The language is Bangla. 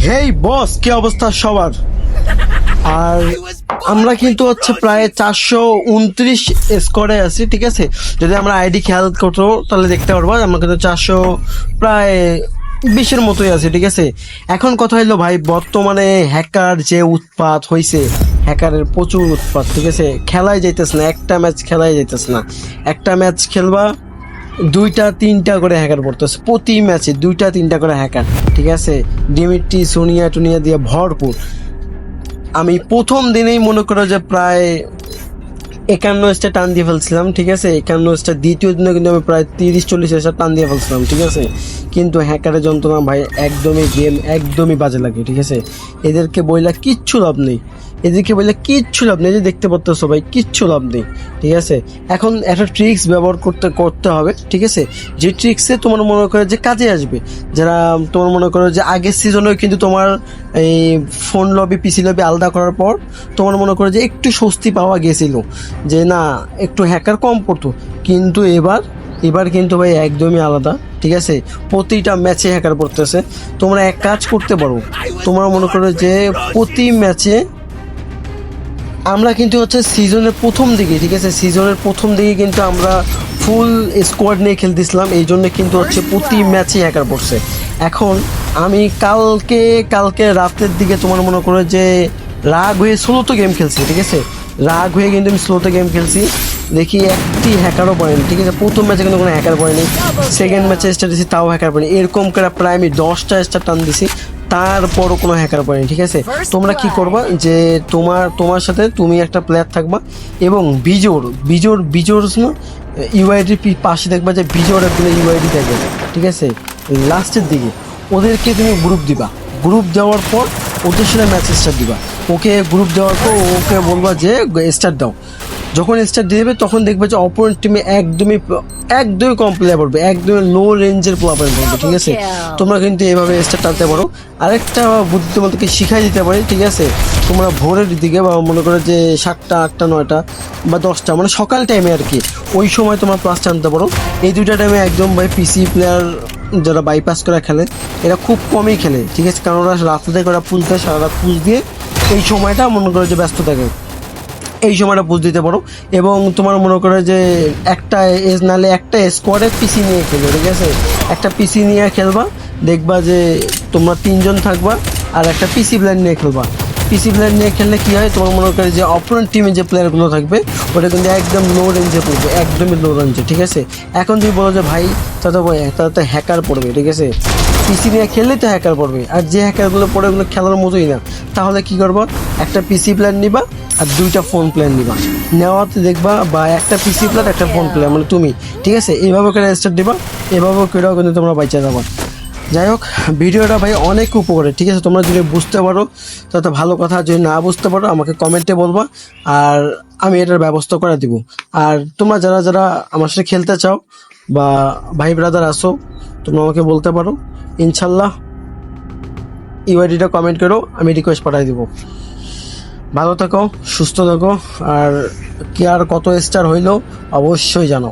হেই বস, কি অবস্থা সবার? আর আমরা কিন্তু হচ্ছে প্রায় 429 স্কোরে আছি, ঠিক আছে। যদি আমরা আইডি খেয়াল করতো তাহলে দেখতে পারবো আমরা কিন্তু 400 প্রায় 20-এর মতোই আছে, ঠিক আছে। এখন কথা হইলো ভাই, বর্তমানে হ্যাকার যে উৎপাত হয়েছে, হ্যাকারের প্রচুর উৎপাত, ঠিক আছে। খেলাই যাইতেছে না, একটা ম্যাচ খেলাই যাইতেছে না। একটা ম্যাচ খেলবা 2-3টা করে হ্যাকার পড়তেছে, প্রতি ম্যাচে 2-3টা করে হ্যাকার, ঠিক আছে। ডিমিট্রি সোনিয়া টুনিয়া দিয়ে ভরপুর। আমি প্রথম দিনেই মনে করো যে প্রায় 51 টান দিয়ে ফেলছিলাম, ঠিক আছে। 51, দ্বিতীয় দিনে কিন্তু আমি প্রায় 30-40 টান দিয়ে ফেলছিলাম, ঠিক আছে। কিন্তু হ্যাকারের যন্ত্রণা ভাই, একদমই গেম একদমই বাজে লাগে, ঠিক আছে। এদেরকে বইলা কিচ্ছু লাভ নেই, এদেরকে বললে কিচ্ছু লাভ নেই, যে দেখতে পারতেছো ভাই, কিচ্ছু লাভ নেই, ঠিক আছে। এখন একটা ট্রিক্স ব্যবহার করতে হবে, ঠিক আছে। যে ট্রিক্সে তোমার মনে করে যে কাজে আসবে, যারা তোমার মনে করো যে আগের সিজনেও কিন্তু তোমার এই ফোন লবি পিসি লবি আলাদা করার পর তোমার মনে করো যে একটু স্বস্তি পাওয়া গেছিল, যে না একটু হ্যাকার কম পড়তো। কিন্তু এবার কিন্তু ভাই একদমই আলাদা, ঠিক আছে। প্রতিটা ম্যাচে হ্যাকার পড়তেছে। তোমরা এক কাজ করতে পারো, তোমরা মনে করো যে প্রতি ম্যাচে আমরা কিন্তু হচ্ছে সিজনের প্রথম দিকে, ঠিক আছে, সিজনের প্রথম দিকে কিন্তু আমরা ফুল স্কোয়াড নিয়ে খেলতেছিলাম, এই জন্য কিন্তু হচ্ছে প্রতি ম্যাচে হ্যাকার পড়ছে। এখন আমি কালকে রাতের দিকে তোমার মনে করো যে রাগ হয়ে স্লোতে গেম খেলছি, ঠিক আছে। রাগ হয়ে কিন্তু আমি স্লোতে গেম খেলছি, দেখি একটি হ্যাকারও পড়েনি, ঠিক আছে। প্রথম ম্যাচে কিন্তু কোনো হ্যাকার পড়েনি, সেকেন্ড ম্যাচে স্টার দিছি তাও হ্যাকার পড়েনি, এরকম করে প্রায় আমি 10টা স্টার টান দিছি, তারপরও কোনো হ্যাকার পড়েনি, ঠিক আছে। তোমরা কি করবা যে তোমার সাথে তুমি একটা প্লেয়ার থাকবা, এবং বিজোর না ইউআইডির পাশে দেখবা যে বিজোর একগুলো ইউআইডি থাকবে, ঠিক আছে। লাস্টের দিকে ওদেরকে তুমি গ্রুপ দিবা, গ্রুপ দেওয়ার পর ওদের সাথে ম্যাচ স্টার্ট দিবা। ওকে গ্রুপ দেওয়ার পর ওকে বলবা যে স্টার্ট দাও। যখন স্টার্ট দিয়ে দেবে তখন দেখবে যে অপোনেন্ট টিমে একদমই কম প্লেয়ার পড়বে, একদমই লো রেঞ্জের প্লেয়ার পড়বে, ঠিক আছে। তোমরা কিন্তু এইভাবে স্টার্ট টানতে পারো। আরেকটা বুদ্ধি তোমাদেরকে শিখাই দিতে পারি, ঠিক আছে। তোমরা ভোরের দিকে বা মনে করো যে 7টা 8টা 9টা বা 10টা মানে সকাল টাইমে আর কি, ওই সময় তোমরা প্লাস টানতে পারো। এই দুইটা টাইমে একদম ভাই পিসি প্লেয়ার যারা বাইপাস করে খেলে এরা খুব কমই খেলে, ঠিক আছে। কারণ ওরা রাত্রে থেকে ওরা পুজ দেয়, সারা রাত পুজ দিয়ে এই সময়টা মনে করো যে ব্যস্ত থাকে, এই সময়টা বুঝ দিতে পারো। এবং তোমার মনে করে যে নাহলে একটা স্কোয়াডের পিসি নিয়ে খেলবে, ঠিক আছে। একটা পিসি নিয়ে খেলবা, দেখবা যে তোমরা 3জন থাকবা, আর একটা পিসি প্ল্যান নিয়ে খেলবা। পিসি প্ল্যান নিয়ে খেললে কি হয়, তোমার মনে করে যে অপোনেন্ট টিমে যে প্লেয়ারগুলো থাকবে ওটা কিন্তু একদম লো রেঞ্জে পড়বে, একদমই লো রেঞ্জে, ঠিক আছে। এখন তুমি বলো যে ভাই তাতে তো হ্যাকার পড়বে, ঠিক আছে। পিসি নিয়ে খেললে তো হ্যাকার পড়বে, আর যে হ্যাকারগুলো পড়ে ওগুলো খেলার মতোই না। তাহলে কি করবো, একটা পিসি প্ল্যান নিবা আর 2টা ফোন প্ল্যান নিবা, নেওয়াতে দেখবা বা একটা পিসি প্ল্যান একটা ফোন প্ল্যান মানে তুমি, ঠিক আছে। এইভাবে করে স্টার্ট দিবা, এভাবে করেও কিন্তু তোমরা বাইচা যাবা। যাই হোক, ভিডিওটা ভাই অনেক উপকারে, ঠিক আছে। তোমরা যদি বুঝতে পারো তাতে ভালো কথা, যদি না বুঝতে পারো আমাকে কমেন্টে বলবা, আর আমি এটার ব্যবস্থা করে দিব। আর তোমরা যারা আমার সাথে খেলতে চাও বা ভাই ব্রাদার আসো, তোমরা আমাকে বলতে পারো, ইনশাল্লাহ ইউআইডিটা কমেন্ট করো, আমি রিকোয়েস্ট পাঠিয়ে দিব। ভালো থাকো, সুস্থ থাকো, আর কি আর কত স্টার হইলো অবশ্যই জানো।